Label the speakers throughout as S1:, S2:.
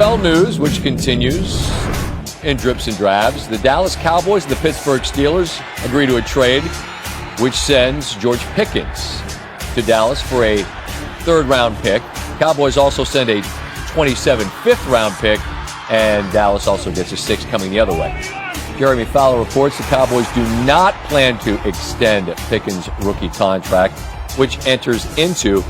S1: NFL news, which continues in drips and drabs. The Dallas Cowboys and the Pittsburgh Steelers agree to a trade which sends George Pickens to Dallas for a third-round pick. Cowboys also send a 27 fifth-round pick, and Dallas also gets a sixth coming the other way. Jeremy Fowler reports the Cowboys do not plan to extend Pickens' rookie contract, which enters into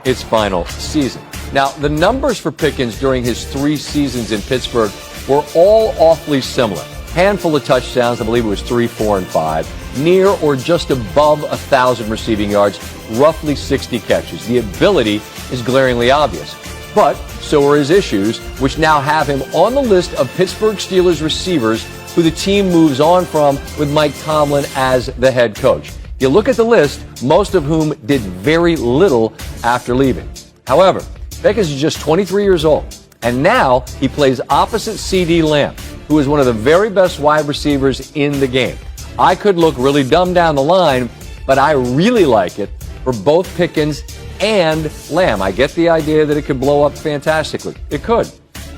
S1: its final season. Now, the numbers for Pickens during his 3 seasons in Pittsburgh were all awfully similar. Handful of touchdowns, I believe it was 3, 4, and 5. Near or just above 1,000 receiving yards, roughly 60 catches. The ability is glaringly obvious. But so are his issues, which now have him on the list of Pittsburgh Steelers receivers who the team moves on from with Mike Tomlin as the head coach. You look at the list, most of whom did very little after leaving. However, Pickens is just 23 years old, and now he plays opposite CeeDee Lamb, who is one of the very best wide receivers in the game. I could look really dumb down the line, but I really like it for both Pickens and Lamb. I get the idea that it could blow up fantastically. It could,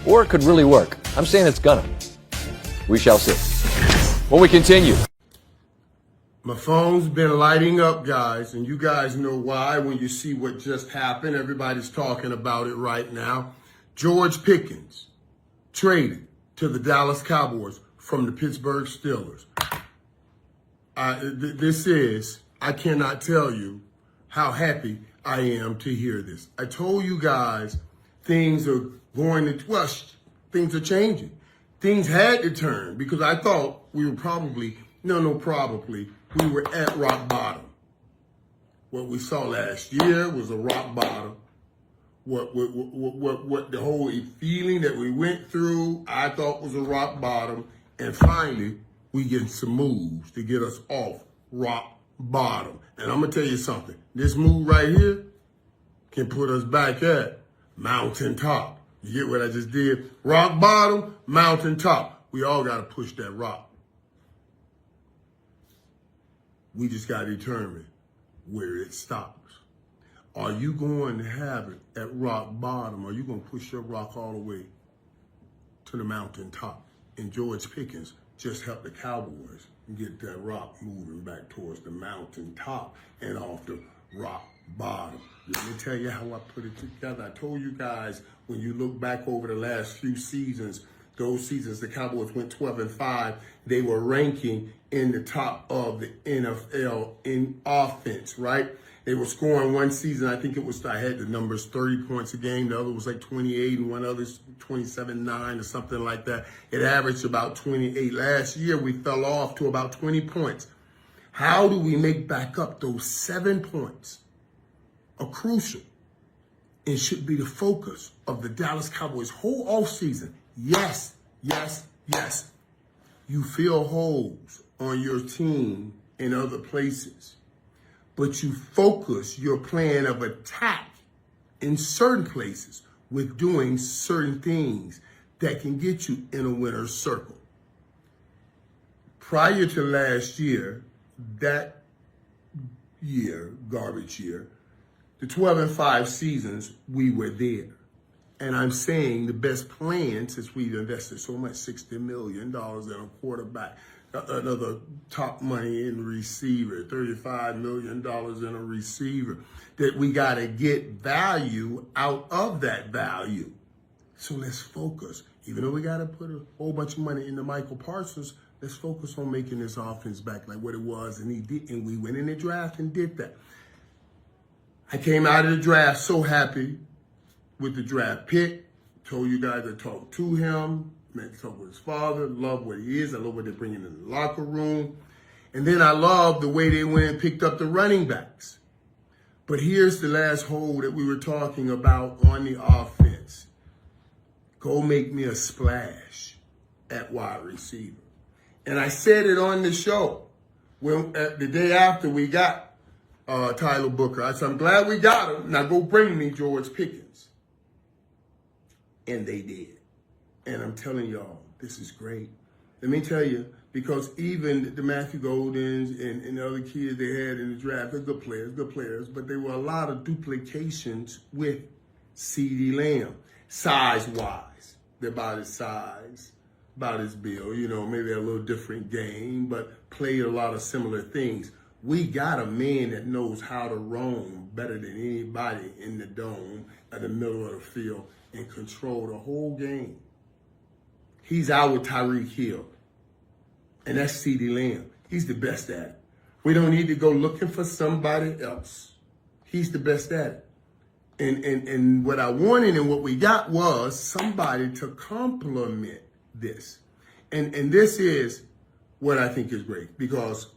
S1: or it could really work. I'm saying it's gonna. We shall see. When we continue.
S2: My phone's been lighting up, guys, and you guys know why when you see what just happened. Everybody's talking about it right now. George Pickens traded to the Dallas Cowboys from the Pittsburgh Steelers. I cannot tell you how happy I am to hear this. I told you guys things are things are changing. Things had to turn because I thought we were we were at rock bottom. What we saw last year was a rock bottom. What the whole feeling that we went through, I thought was a rock bottom. And finally, we get some moves to get us off rock bottom. And I'm going to tell you something. This move right here can put us back at mountaintop. You get what I just did? Rock bottom, mountaintop. We all got to push that rock. We just got to determine where it stops. Are you going to have it at rock bottom? Or are you going to push your rock all the way to the mountaintop? And George Pickens just helped the Cowboys get that rock moving back towards the mountaintop and off the rock bottom. Let me tell you how I put it together. I told you guys when you look back over the last few seasons, those seasons the Cowboys went 12-5, they were ranking in the top of the NFL in offense, right? They were scoring one season, I had the numbers 30 points a game. The other was like 28 and one other's 27-9 or something like that. It averaged about 28. Last year, we fell off to about 20 points. How do we make back up those 7 points? Are crucial and should be the focus of the Dallas Cowboys whole offseason. Yes. You fill holes on your team in other places, but you focus your plan of attack in certain places with doing certain things that can get you in a winner's circle. Prior to last year, that year, garbage year, the 12-5 seasons, we were there. And I'm saying the best plan, since we've invested so much, $60 million in a quarterback, another top money in receiver, $35 million in a receiver, that we got to get value out of that value. So let's focus. Even though we got to put a whole bunch of money into Michael Parsons, let's focus on making this offense back like what it was. And he did, and we went in the draft and did that. I came out of the draft so happy with the draft pick. Told you guys I talked to him, talked with his father, love what he is. I love what they're bringing in the locker room. And then I love the way they went and picked up the running backs. But here's the last hole that we were talking about on the offense. Go make me a splash at wide receiver. And I said it on the show the day after we got Tyler Booker. I said, I'm glad we got him. Now go bring me George Pickens. And they did. And I'm telling y'all, this is great. Let me tell you, because even the Matthew Goldens and the other kids they had in the draft, they're good players, but there were a lot of duplications with CeeDee Lamb, size-wise. They're about his size, about his build, maybe a little different game, but played a lot of similar things. We got a man that knows how to roam better than anybody in the dome, at the middle of the field, and control the whole game. He's our Tyreek Hill, and that's CeeDee Lamb. He's the best at it. We don't need to go looking for somebody else. He's the best at it. And what I wanted and what we got was somebody to complement this. And this is what I think is great, because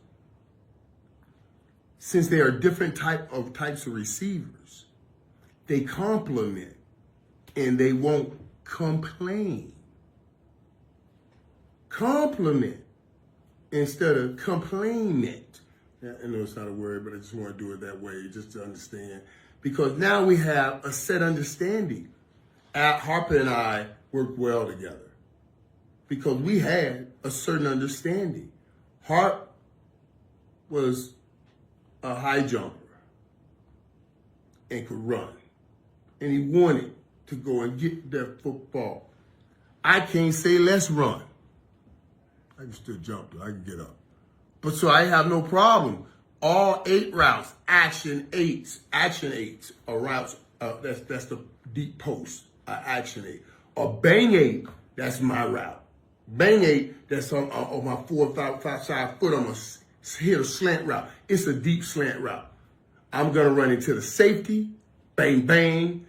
S2: since there are different types of receivers, they complement and they won't complain. Compliment instead of complain. I know it's not a word, but I just want to do it that way just to understand. Because now we have a set understanding. Harper and I worked well together because we had a certain understanding. Harp was a high jumper and could run. And he wanted to go and get that football. I can't say let's run. I can still jump, though. I can get up. But so I have no problem. All 8 routes, action eights are routes. That's the deep post, action 8. Or bang 8, that's my route. Bang 8, that's on my 4 or 5 side foot. I'm going to hit a slant route. It's a deep slant route. I'm going to run into the safety, bang, bang,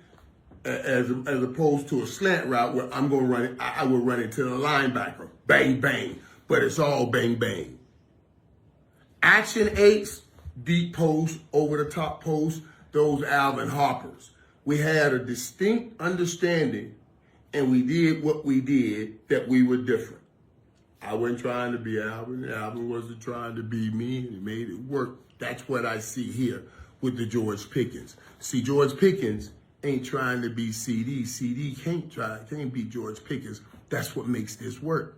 S2: as opposed to a slant route where I'm going to run it. I will run into the linebacker, bang, bang. But it's all bang, bang. Action 8s, deep post, over the top post, those Alvin Harpers. We had a distinct understanding, and we did what we did, that we were different. I wasn't trying to be Alvin. Alvin wasn't trying to be me, and he made it work. That's what I see here with the George Pickens. See, George Pickens ain't trying to be CeeDee. CeeDee can't be George Pickens. That's what makes this work.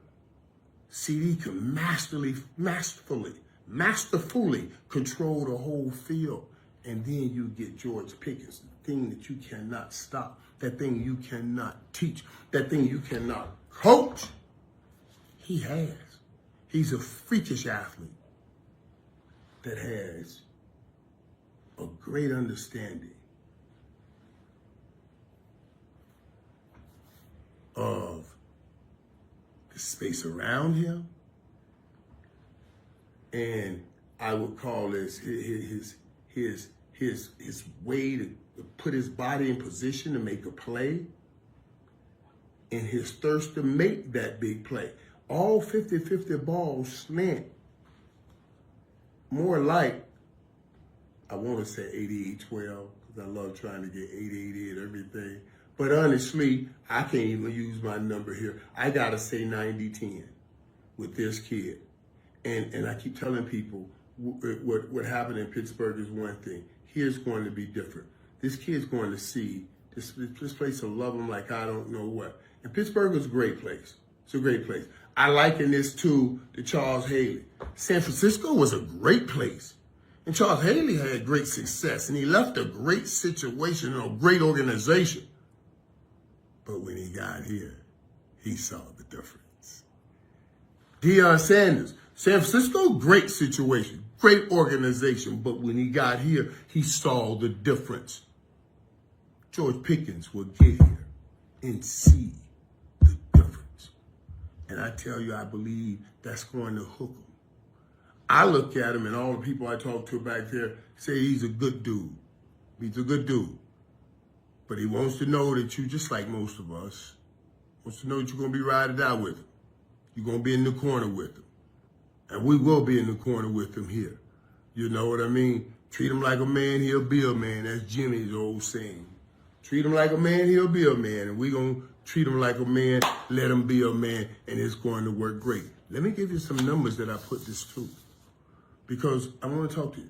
S2: CeeDee can masterfully control the whole field. And then you get George Pickens, the thing that you cannot stop, that thing you cannot teach, that thing you cannot coach. He has. He's a freakish athlete that has a great understanding of the space around him, and I would call this his way to put his body in position to make a play, and his thirst to make that big play. All 50-50 balls slant more like, I want to say 88-12, because I love trying to get 8-80 and everything. But honestly, I can't even use my number here. I got to say 90-10 with this kid. And I keep telling people what happened in Pittsburgh is one thing. Here's going to be different. This kid's going to see this place will love him like I don't know what. And Pittsburgh is a great place. It's a great place. I liken this to Charles Haley. San Francisco was a great place. And Charles Haley had great success. And he left a great situation and a great organization. But when he got here, he saw the difference. Deion Sanders, San Francisco, great situation, great organization. But when he got here, he saw the difference. George Pickens will get here and see the difference. And I tell you, I believe that's going to hook him. I look at him, and all the people I talk to back there say he's a good dude. He's a good dude. But he wants to know that you, just like most of us, wants to know that you're going to be riding out with him. You're going to be in the corner with him. And we will be in the corner with him here. You know what I mean? Treat him like a man, he'll be a man. That's Jimmy's old saying. Treat him like a man, he'll be a man. And we're going to treat him like a man, let him be a man, and it's going to work great. Let me give you some numbers that I put this to, because I want to talk to you.